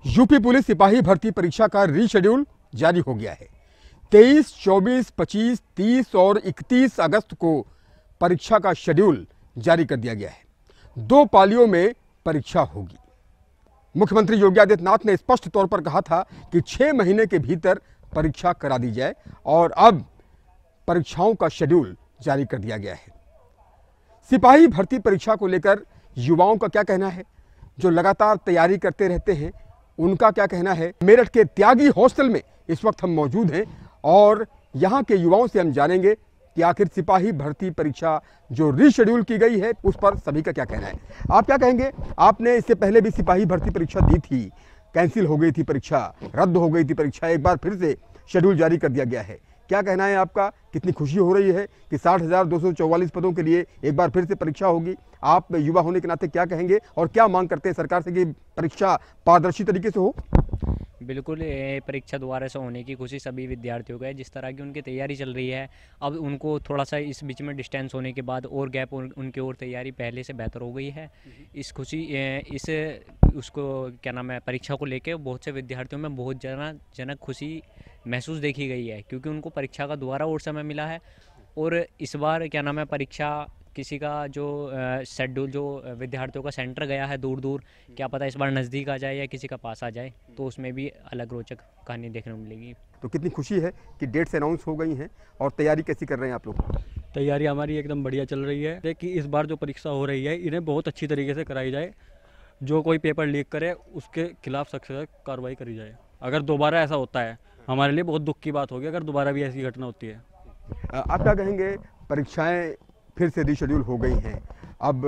UP police सिपाही भर्ती परीक्षा का रीशेड्यूल जारी हो गया है। 23, 24, 25, 30 और 31 अगस्त को परीक्षा का शेड्यूल जारी कर दिया गया है। 2 पालियों में परीक्षा होगी। मुख्यमंत्री योगी आदित्यनाथ ने स्पष्ट तौर पर कहा था कि 6 महीने के भीतर परीक्षा करा दी जाए और अब परीक्षाओं का शेड्यूल जारी कर दिया गया है। सिपाही भर्ती परीक्षा को लेकर युवाओं का क्या कहना है, जो लगातार तैयारी करते रहते हैं उनका क्या कहना है। मेरठ के त्यागी हॉस्टल में इस वक्त हम मौजूद हैं और यहाँ के युवाओं से हम जानेंगे कि आखिर सिपाही भर्ती परीक्षा जो रीशेड्यूल की गई है उस पर सभी का क्या कहना है। आप क्या कहेंगे? आपने इससे पहले भी सिपाही भर्ती परीक्षा दी थी, कैंसिल हो गई थी परीक्षा, रद्द हो गई थी परीक्षा, एक बार फिर से शेड्यूल जारी कर दिया गया है। क्या कहना है आपका? कितनी खुशी हो रही है कि 60,244 पदों के लिए एक बार फिर से परीक्षा होगी? आप युवा होने के नाते क्या कहेंगे और क्या मांग करते हैं सरकार से कि परीक्षा पारदर्शी तरीके से हो? बिल्कुल, ये परीक्षा दोबारा से होने की खुशी सभी विद्यार्थियों को है। जिस तरह की उनकी तैयारी चल रही है, अब उनको थोड़ा सा इस बीच में डिस्टेंस होने के बाद और गैप, उनकी और तैयारी पहले से बेहतर हो गई है। इस खुशी इस उसको क्या नाम है, परीक्षा को लेके बहुत से विद्यार्थियों में बहुत जनक खुशी महसूस देखी गई है, क्योंकि उनको परीक्षा का दोबारा और समय मिला है। और इस बार क्या नाम है, परीक्षा किसी का जो शेड्यूल जो विद्यार्थियों का सेंटर गया है दूर दूर, क्या पता इस बार नज़दीक आ जाए या किसी का पास आ जाए, तो उसमें भी अलग रोचक कहानी देखने को मिलेगी। तो कितनी खुशी है कि डेट्स अनाउंस हो गई हैं और तैयारी कैसी कर रहे हैं आप लोग? तैयारी हमारी एकदम बढ़िया चल रही है कि इस बार जो परीक्षा हो रही है इन्हें बहुत अच्छी तरीके से कराई जाए। जो कोई पेपर लीक करे उसके खिलाफ सख्त कार्रवाई करी जाए। अगर दोबारा ऐसा होता है हमारे लिए बहुत दुख की बात होगी, अगर दोबारा भी ऐसी घटना होती है। आप क्या कहेंगे? परीक्षाएं फिर से रीशेड्यूल हो गई हैं। अब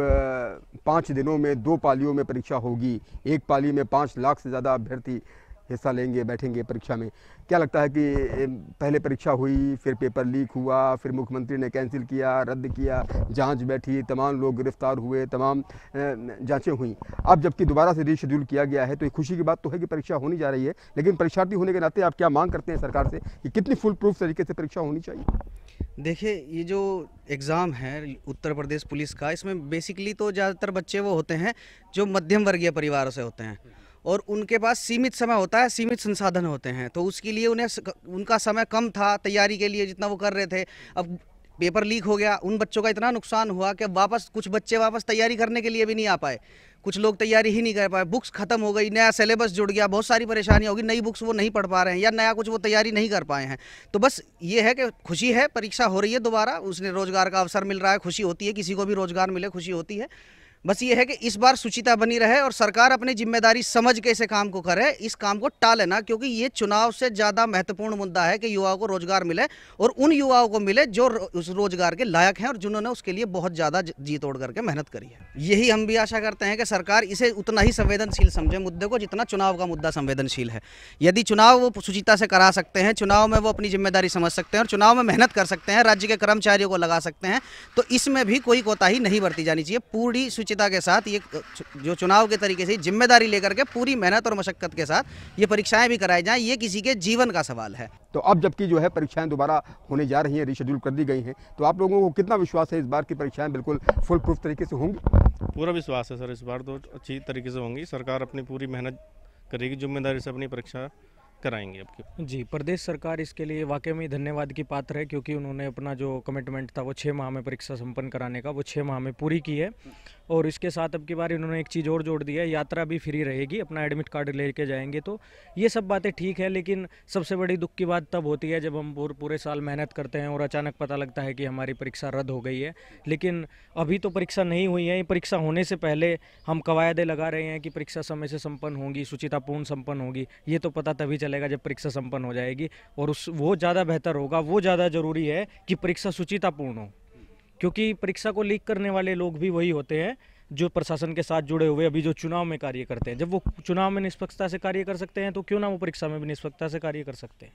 5 दिनों में 2 पालियों में परीक्षा होगी। एक पाली में 5 लाख से ज़्यादा अभ्यर्थी हिस्सा लेंगे, बैठेंगे परीक्षा में। क्या लगता है कि पहले परीक्षा हुई, फिर पेपर लीक हुआ, फिर मुख्यमंत्री ने कैंसिल किया, रद्द किया, जांच बैठी, तमाम लोग गिरफ्तार हुए, तमाम जांचें हुई। अब जबकि दोबारा से रीशेड्यूल किया गया है तो ये खुशी की बात तो है कि परीक्षा होनी जा रही है, लेकिन परीक्षार्थी होने के नाते आप क्या मांग करते हैं सरकार से कि कितनी फुल प्रूफ तरीके से परीक्षा होनी चाहिए? देखिए, ये जो एग्ज़ाम है उत्तर प्रदेश पुलिस का, इसमें बेसिकली तो ज़्यादातर बच्चे वो होते हैं जो मध्यम वर्गीय परिवारों से होते हैं और उनके पास सीमित समय होता है, सीमित संसाधन होते हैं, तो उसके लिए उनका समय कम था तैयारी के लिए जितना वो कर रहे थे। अब पेपर लीक हो गया, उन बच्चों का इतना नुकसान हुआ कि कुछ बच्चे वापस तैयारी करने के लिए भी नहीं आ पाए, कुछ लोग तैयारी ही नहीं कर पाए, बुक्स खत्म हो गई, नया सिलेबस जुड़ गया, बहुत सारी परेशानियां होगी, नई बुक्स वो नहीं पढ़ पा रहे हैं या नया कुछ वो तैयारी नहीं कर पाए हैं। तो बस ये है कि खुशी है, परीक्षा हो रही है दोबारा, उसने रोजगार का अवसर मिल रहा है, खुशी होती है, किसी को भी रोजगार मिले खुशी होती है। बस ये है कि इस बार शुचिता बनी रहे और सरकार अपनी जिम्मेदारी समझ के इसे काम को करे, इस काम को टाले ना, क्योंकि ये चुनाव से ज़्यादा महत्वपूर्ण मुद्दा है कि युवाओं को रोजगार मिले और उन युवाओं को मिले जो उस रोजगार के लायक हैं और जिन्होंने उसके लिए बहुत ज़्यादा जी तोड़ करके मेहनत करी है। यही हम भी आशा करते हैं कि सरकार इसे उतना ही संवेदनशील समझे मुद्दे को जितना चुनाव का मुद्दा संवेदनशील है। यदि चुनाव वो शुचिता से करा सकते हैं, चुनाव में वो अपनी जिम्मेदारी समझ सकते हैं और चुनाव में मेहनत कर सकते हैं, राज्य के कर्मचारियों को लगा सकते हैं, तो इसमें भी कोई कोताही नहीं बरती जानी चाहिए। पूरी शुचिता के साथ ये जो चुनाव के तरीके से जिम्मेदारी लेकर के पूरी मेहनत और मशक्कत के साथ ये परीक्षाएं भी कराई जाएं, ये किसी के जीवन का सवाल है। तो अब जबकि जो है परीक्षाएं दोबारा होने जा रही हैं, रीशेड्यूल कर दी गई हैं, तो आप लोगों को कितना विश्वास है इस बार की परीक्षाएं बिल्कुल फुल प्रूफ तरीके से होंगी? पूरा विश्वास है सर, इस बार तो अच्छी तरीके से होंगी। सरकार अपनी पूरी मेहनत करेगी, जिम्मेदारी से अपनी परीक्षा कराएंगे आपकी। जी, प्रदेश सरकार इसके लिए वाकई में धन्यवाद की पात्र है, क्योंकि उन्होंने अपना जो कमिटमेंट था वो 6 माह में परीक्षा संपन्न कराने का, वो 6 माह में पूरी की है। और इसके साथ अब की बार इन्होंने एक चीज़ और जोड़ दी है, यात्रा भी फ्री रहेगी, अपना एडमिट कार्ड लेके जाएंगे। तो ये सब बातें ठीक है, लेकिन सबसे बड़ी दुख की बात तब होती है जब हम पूरे साल मेहनत करते हैं और अचानक पता लगता है कि हमारी परीक्षा रद्द हो गई है। लेकिन अभी तो परीक्षा नहीं हुई है, परीक्षा होने से पहले हम कवायदे लगा रहे हैं कि परीक्षा समय से संपन्न होगी, शुचितापूर्ण संपन्न होगी। ये तो पता तभी चलेगा जब परीक्षा संपन्न हो जाएगी, और वो ज़्यादा बेहतर होगा, वो ज़्यादा ज़रूरी है कि परीक्षा शुचितापूर्ण हो, क्योंकि परीक्षा को लीक करने वाले लोग भी वही होते हैं जो प्रशासन के साथ जुड़े हुए अभी जो चुनाव में कार्य करते हैं। जब वो चुनाव में निष्पक्षता से कार्य कर सकते हैं तो क्यों ना वो परीक्षा में भी निष्पक्षता से कार्य कर सकते हैं।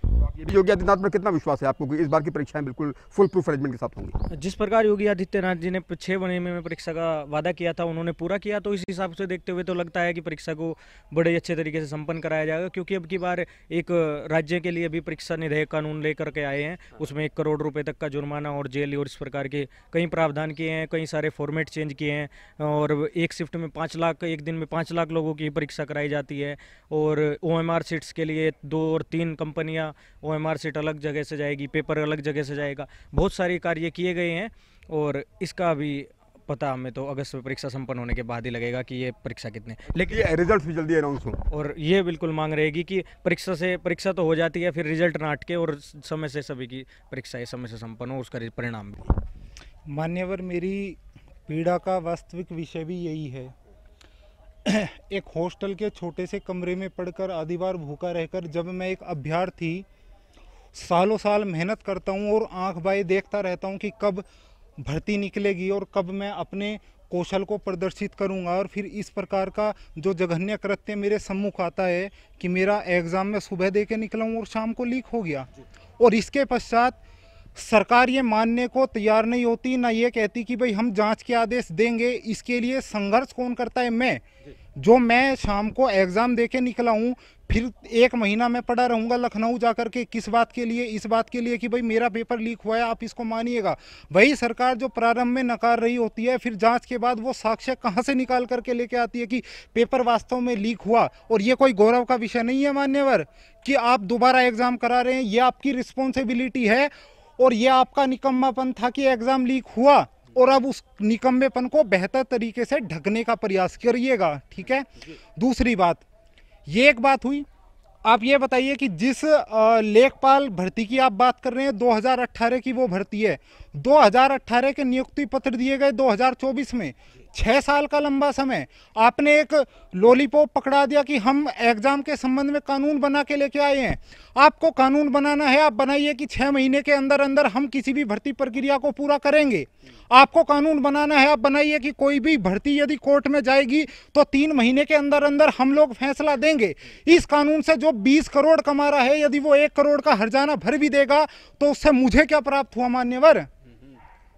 तो आप ये ये भी योगी आदित्यनाथ पर कितना विश्वास है आपको कि इस बार की परीक्षाएं बिल्कुल फुल प्रूफ अरेंजमेंट के साथ होंगी? जिस प्रकार योगी आदित्यनाथ जी ने 6 महीने में परीक्षा का वादा किया था उन्होंने पूरा किया, तो इस हिसाब से देखते हुए तो लगता है कि परीक्षा को बड़े अच्छे तरीके से संपन्न कराया जाएगा। क्योंकि अब की बार एक राज्य के लिए भी परीक्षा निधेयक कानून लेकर के आए हैं, उसमें 1 करोड़ रुपए तक का जुर्माना और जेल और इस प्रकार के कई प्रावधान किए हैं, कई सारे फॉर्मेट चेंज किए हैं, और एक शिफ्ट में 5 लाख, एक दिन में 5 लाख लोगों की परीक्षा कराई जाती है। और OMR सीट्स के लिए 2 और 3 कंपनियां, OMR सीट अलग जगह से जाएगी, पेपर अलग जगह से जाएगा, बहुत सारे कार्य किए गए हैं। और इसका भी पता हमें तो अगस्त में परीक्षा संपन्न होने के बाद ही लगेगा कि ये परीक्षा कितने, लेकिन ये रिजल्ट भी जल्दी अनाउंस हो। और ये बिल्कुल मांग रहेगी कि परीक्षा तो हो जाती है, फिर रिजल्ट ना अटके और समय से सभी की परीक्षाएं समय से संपन्न हो, उसका परिणाम भी। मान्यवर, मेरी पीड़ा का वास्तविक विषय भी यही है। एक हॉस्टल के छोटे से कमरे में पढ़कर आधी बार भूखा रहकर जब मैं एक अभ्यर्थी सालों साल मेहनत करता हूँ और आंख बाए देखता रहता हूँ कि कब भर्ती निकलेगी और कब मैं अपने कौशल को प्रदर्शित करूंगा, और फिर इस प्रकार का जो जघन्य कृत्य मेरे सम्मुख आता है कि मेरा एग्ज़ाम में सुबह दे के निकला हूँ और शाम को लीक हो गया, और इसके पश्चात सरकार ये मानने को तैयार नहीं होती, ना ये कहती कि भाई हम जांच के आदेश देंगे। इसके लिए संघर्ष कौन करता है? मैं शाम को एग्ज़ाम दे के निकला हूँ, फिर 1 महीना मैं पढ़ा रहूँगा लखनऊ जा कर के, किस बात के लिए? इस बात के लिए कि भाई मेरा पेपर लीक हुआ है, आप इसको मानिएगा। वही सरकार जो प्रारंभ में नकार रही होती है, फिर जांच के बाद वो साक्ष्य कहाँ से निकाल करके लेके आती है कि पेपर वास्तव में लीक हुआ। और ये कोई गौरव का विषय नहीं है मान्यवर कि आप दोबारा एग्ज़ाम करा रहे हैं, ये आपकी रिस्पॉन्सिबिलिटी है, और ये आपका निकम्मापन था कि एग्ज़ाम लीक हुआ, और अब उस निकम्मेपन को बेहतर तरीके से ढकने का प्रयास करिएगा, ठीक है। दूसरी बात, ये एक बात हुई। आप ये बताइए कि जिस लेखपाल भर्ती की आप बात कर रहे हैं, 2018 की वो भर्ती है, 2018 के नियुक्ति पत्र दिए गए 2024 में, 6 साल का लंबा समय। आपने एक लॉलीपॉप पकड़ा दिया कि हम एग्जाम के संबंध में कानून बना के लेके आए हैं। आपको कानून बनाना है, आप बनाइए कि 6 महीने के अंदर अंदर हम किसी भी भर्ती प्रक्रिया को पूरा करेंगे। आपको कानून बनाना है, आप बनाइए कि कोई भी भर्ती यदि कोर्ट में जाएगी तो 3 महीने के अंदर अंदर हम लोग फैसला देंगे। इस कानून से जो 20 करोड़ कमा रहा है, यदि वो 1 करोड़ का हर्जाना भर भी देगा तो उससे मुझे क्या प्राप्त हुआ मान्यवर?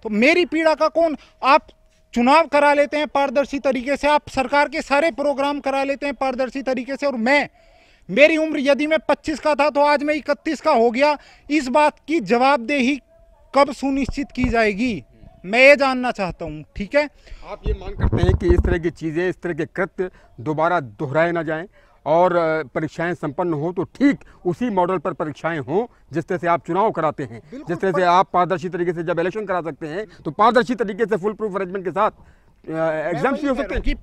तो मेरी पीड़ा का कौन? आप चुनाव करा लेते हैं पारदर्शी तरीके से, आप सरकार के सारे प्रोग्राम करा लेते हैं पारदर्शी तरीके से, और मेरी उम्र यदि मैं 25 का था तो आज मैं 31 का हो गया। इस बात की जवाबदेही कब सुनिश्चित की जाएगी, मैं ये जानना चाहता हूँ, ठीक है। आप ये मांग करते हैं कि इस तरह की चीज़ें, इस तरह के कृत्य दोबारा दोहराए ना जाएं और परीक्षाएं संपन्न हो तो ठीक उसी मॉडल पर परीक्षाएं हों जिस तरह से आप चुनाव कराते हैं, जिस तरह से आप पारदर्शी तरीके से जब इलेक्शन करा सकते हैं तो पारदर्शी तरीके से फुल प्रूफ अरेंजमेंट के साथ एग्जाम्स भी हो सकते हैं।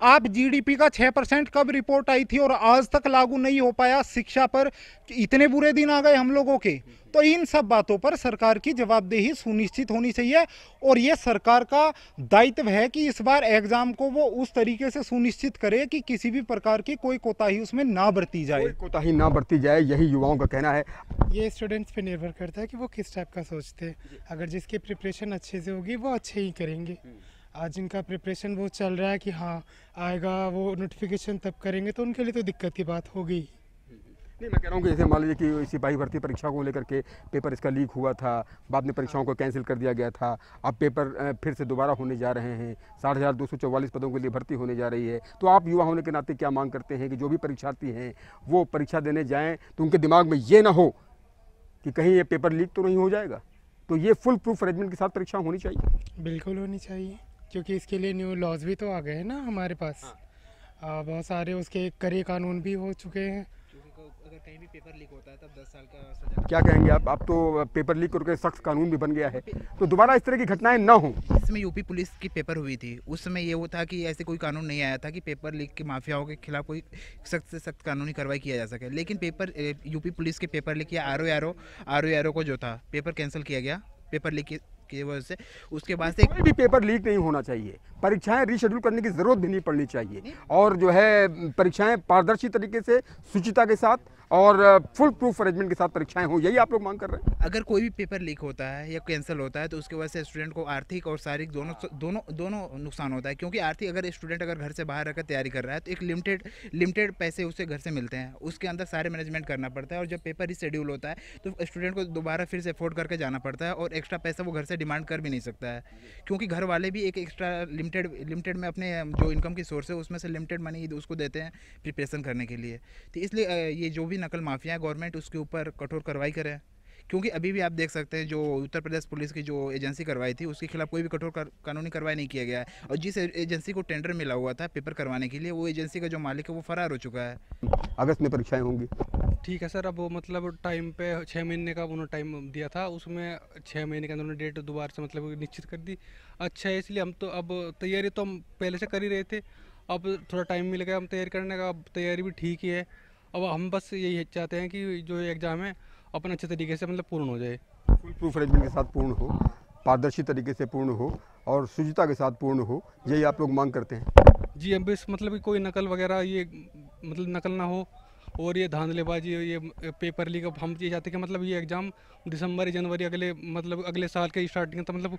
आप जीडीपी का 6% कब रिपोर्ट आई थी और आज तक लागू नहीं हो पाया शिक्षा पर, इतने बुरे दिन आ गए हम लोगों के। तो इन सब बातों पर सरकार की जवाबदेही सुनिश्चित होनी चाहिए, और ये सरकार का दायित्व है कि इस बार एग्जाम को वो उस तरीके से सुनिश्चित करे कि किसी भी प्रकार की कोई कोताही उसमें ना बरती जाए, कोताही ना बरती जाए, यही युवाओं का कहना है। ये स्टूडेंट्स पे निर्भर करता है कि वो किस टाइप का सोचते हैं। अगर जिसकी प्रिपरेशन अच्छे से होगी वो अच्छे ही करेंगे। आज जिनका प्रिपरेशन वो चल रहा है कि हाँ आएगा, वो नोटिफिकेशन तब करेंगे, तो उनके लिए तो दिक्कत की बात होगी। नहीं, मैं कह रहा हूँ कि जैसे मान लीजिए कि सिपाही भर्ती परीक्षा को लेकर के पेपर इसका लीक हुआ था, बाद में परीक्षाओं को कैंसिल कर दिया गया था, अब पेपर फिर से दोबारा होने जा रहे हैं, 60,244 पदों के लिए भर्ती होने जा रही है। तो आप युवा होने के नाते क्या मांग करते हैं कि जो भी परीक्षार्थी हैं वो परीक्षा देने जाएँ तो उनके दिमाग में ये ना हो कि कहीं ये पेपर लीक तो नहीं हो जाएगा? तो ये फुल प्रूफ अरेंजमेंट के साथ परीक्षा होनी चाहिए। बिल्कुल होनी चाहिए, क्योंकि इसके लिए न्यू लॉज भी तो आ गए हैं ना हमारे पास। बहुत सारे उसके कड़े कानून भी हो चुके हैं। अगर कहीं भी पेपर लीक होता है तब 10 साल का सजा। क्या कहेंगे आप? अब तो पेपर लीक करके सख्त कानून भी बन गया है, तो दोबारा इस तरह की घटनाएं ना हो। इसमें यूपी पुलिस की पेपर हुई थी, उस समय ये वो था कि ऐसे कोई कानून नहीं आया था कि पेपर लीक के माफियाओं के खिलाफ कोई सख्त से सख्त कानूनी कार्रवाई किया जा सके। लेकिन पेपर यूपी पुलिस के पेपर लीक या आर को जो था पेपर कैंसिल किया गया पेपर लीक की वजह से। उसके बाद से कोई भी पेपर लीक नहीं होना चाहिए, परीक्षाएं रीशेड्यूल करने की जरूरत भी नहीं पड़नी चाहिए, और जो है परीक्षाएं पारदर्शी तरीके से, शुचिता के साथ और फुल प्रूफ अरेंजमेंट के साथ परीक्षाएं हों, यही आप लोग मांग कर रहे हैं? अगर कोई भी पेपर लीक होता है या कैंसिल होता है तो उसके वजह से स्टूडेंट को आर्थिक और शारीरिक दोनों नुकसान होता है। क्योंकि आर्थिक, अगर स्टूडेंट अगर घर से बाहर रहकर तैयारी कर रहा है तो एक लिमिटेड पैसे उसे घर से मिलते हैं, उसके अंदर सारे मैनेजमेंट करना पड़ता है। और जब पेपर रिशेड्यूल होता है तो स्टूडेंट को दोबारा फिर से अफोर्ड करके जाना पड़ता है और एक्स्ट्रा पैसा वो घर से डिमांड कर भी नहीं सकता है, क्योंकि घर वाले भी एक एक्स्ट्रा लिमिटेड में अपने जो इनकम की सोर्स है उसमें से लिमिटेड मनी उसको देते हैं प्रिपरेशन करने के लिए। तो इसलिए ये जो भी नकल माफिया है, गवर्नमेंट उसके ऊपर कठोर कार्रवाई करे, क्योंकि अभी भी आप देख सकते हैं जो उत्तर प्रदेश पुलिस की जो एजेंसी करवाई थी उसके खिलाफ कोई भी कठोर कानूनी कार्रवाई नहीं किया गया है। और जिस एजेंसी को टेंडर मिला हुआ था पेपर करवाने के लिए, वो एजेंसी का जो मालिक है वो फरार हो चुका है। अगस्त में परीक्षाएं होंगी। ठीक है सर, अब वो मतलब टाइम पे 6 महीने का उन्होंने टाइम दिया था, उसमें 6 महीने के अंदर उन्होंने डेट दोबारा से मतलब निश्चित कर दी। अच्छा है, इसलिए हम तो अब तैयारी तो हम पहले से कर ही रहे थे, अब थोड़ा टाइम मिल गया हम तैयारी करने का, अब तैयारी भी ठीक ही है। अब हम बस यही चाहते हैं कि जो एग्ज़ाम है अपन अच्छे तरीके से मतलब पूर्ण हो जाए, फुल प्रूफ अरेंजमेंट के साथ पूर्ण हो, पारदर्शी तरीके से पूर्ण हो और शुचिता के साथ पूर्ण हो, यही आप लोग मांग करते हैं? जी। अब इस मतलब कि कोई नकल वगैरह ये मतलब नकल ना हो और ये धांधलेबाजी, ये पेपर लीक, अब हम ये चाहते हैं कि मतलब ये एग्ज़ाम दिसंबर जनवरी अगले साल के स्टार्टिंग तक मतलब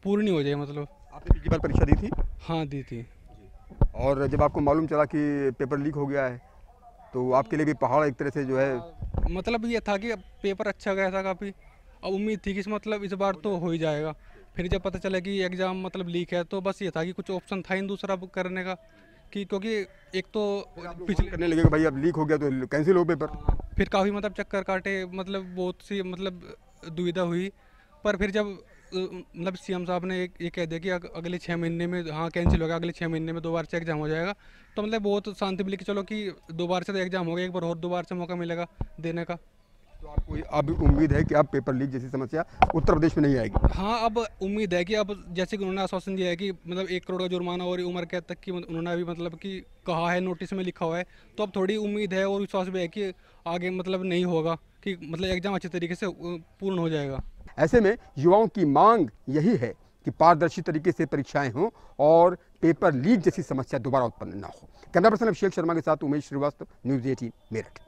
पूर्ण ही हो जाए। मतलब आपने पिछली बार परीक्षा दी थी? हाँ, दी थी। और जब आपको मालूम चला कि पेपर लीक हो गया है तो आपके लिए भी पहाड़ एक तरह से जो है, मतलब ये था कि पेपर अच्छा गया था काफ़ी, अब उम्मीद थी कि मतलब इस बार तो हो ही जाएगा। फिर जब पता चला कि एग्ज़ाम मतलब लीक है तो बस ये था कि कुछ ऑप्शन था ही दूसरा करने का, कि क्योंकि एक तो पिछले करने लगे कि भाई अब लीक हो गया तो कैंसिल हो पेपर। फिर काफ़ी मतलब चक्कर काटे, मतलब बहुत सी मतलब दुविधा हुई। पर फिर जब मतलब सीएम साहब ने ये कह दिया कि अगले 6 महीने में हाँ कैंसिल होगा, अगले 6 महीने में दोबारा से एग्ज़ाम हो जाएगा, तो मतलब बहुत शांति मिली कि चलो कि दोबारा से तो एग्ज़ाम हो गया, एक बार और दोबारा से मौका मिलेगा देने का। तो आपको अब उम्मीद है कि अब पेपर लीक जैसी समस्या उत्तर प्रदेश में नहीं आएगी? हाँ, अब उम्मीद है कि अब जैसे कि उन्होंने आश्वासन दिया है कि मतलब 1 करोड़ का जुर्माना और उम्र कैद तक की उन्होंने अभी मतलब कि कहा है, नोटिस में लिखा हुआ है, तो अब थोड़ी उम्मीद है और विश्वास भी है कि आगे मतलब नहीं होगा, कि मतलब एग्ज़ाम अच्छे तरीके से पूर्ण हो जाएगा। ऐसे में युवाओं की मांग यही है कि पारदर्शी तरीके से परीक्षाएं हों और पेपर लीक जैसी समस्या दोबारा उत्पन्न ना हो। कैमरा पर्सन अभिषेक शर्मा के साथ उमेश श्रीवास्तव, न्यूज़ 18 मेरठ।